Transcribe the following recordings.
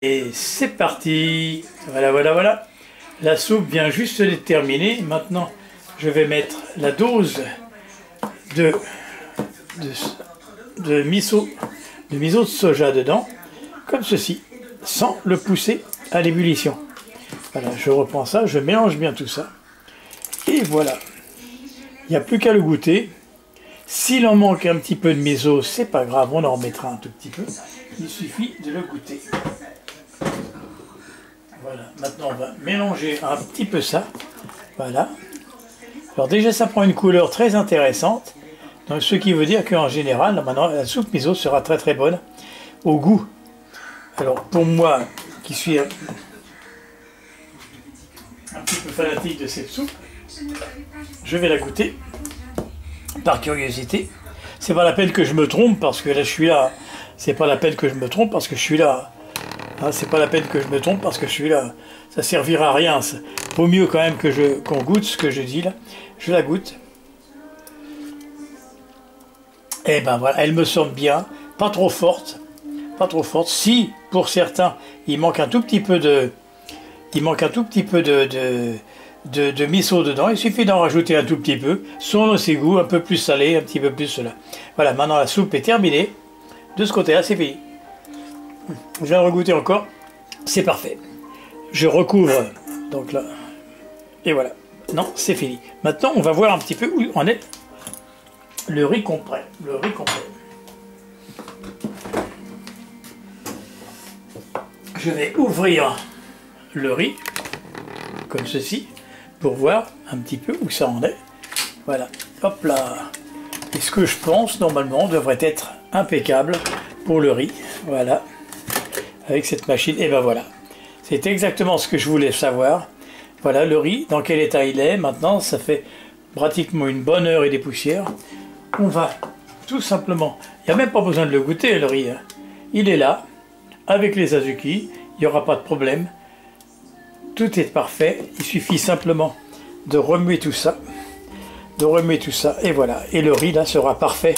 Et c'est parti. Voilà, voilà, voilà. La soupe vient juste d'être terminée. Maintenant, je vais mettre la dose de miso de soja dedans, comme ceci, sans le pousser à l'ébullition. Voilà, je reprends ça, je mélange bien tout ça. Et voilà. Il n'y a plus qu'à le goûter. S'il en manque un petit peu de miso, c'est pas grave, on en remettra un tout petit peu. Il suffit de le goûter. Voilà, maintenant on va mélanger un petit peu ça. Voilà. Alors déjà ça prend une couleur très intéressante. Donc, ce qui veut dire qu'en général, maintenant la soupe miso sera très très bonne au goût. Alors pour moi, qui suis un petit peu fanatique de cette soupe, je vais la goûter par curiosité. C'est pas la peine que je me trompe parce que là je suis là. C'est pas la peine que je me trompe parce que je suis là. Hein, c'est pas la peine que je me trompe parce que je suis là. Ça servira à rien. Vaut mieux quand même que qu'on goûte ce que je dis là. Je la goûte. Et ben voilà, elle me semble bien, pas trop forte, pas trop forte. Si pour certains il manque un tout petit peu de miso dedans, il suffit d'en rajouter un tout petit peu, selon ses goûts, un peu plus salé, un petit peu plus cela. Voilà, maintenant la soupe est terminée. De ce côté-là, c'est fini. Je viens de regoûter encore, c'est parfait. Je recouvre, donc là, et voilà. Non, c'est fini. Maintenant, on va voir un petit peu où en est le riz complet. Le riz complet. Je vais ouvrir le riz, comme ceci, pour voir un petit peu où ça en est. Voilà, hop là. Et ce que je pense, normalement, devrait être impeccable pour le riz. Voilà, avec cette machine. Et ben voilà, c'est exactement ce que je voulais savoir. Voilà, le riz, dans quel état il est. Maintenant, ça fait pratiquement une bonne heure et des poussières. On va tout simplement, il n'y a même pas besoin de le goûter, le riz. Hein. Il est là, avec les azuki, il n'y aura pas de problème. Tout est parfait, il suffit simplement de remuer tout ça. Et voilà. Et le riz là sera parfait.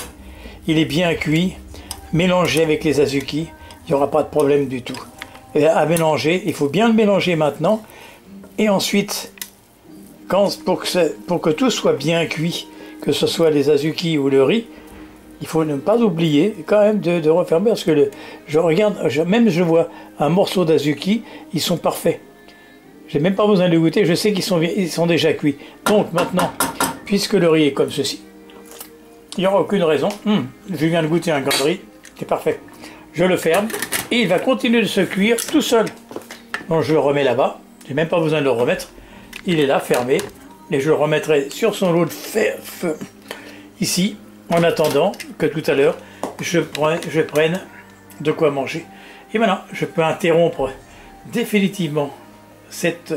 Il est bien cuit, mélangé avec les azuki, il n'y aura pas de problème du tout. Et à mélanger, il faut bien le mélanger maintenant. Et ensuite, pour que tout soit bien cuit, que ce soit les azuki ou le riz, il faut ne pas oublier quand même de refermer, parce que je regarde, je vois un morceau d'azuki, ils sont parfaits. J'ai même pas besoin de le goûter, je sais qu'ils sont déjà cuits. Donc maintenant, puisque le riz est comme ceci, il n'y aura aucune raison. Je viens de goûter un grain de riz, c'est parfait. Je le ferme et il va continuer de se cuire tout seul. Donc je le remets là-bas, j'ai même pas besoin de le remettre. Il est là, fermé, et je le remettrai sur son lot de feu ici, en attendant que tout à l'heure je prenne de quoi manger. Et maintenant, je peux interrompre définitivement cette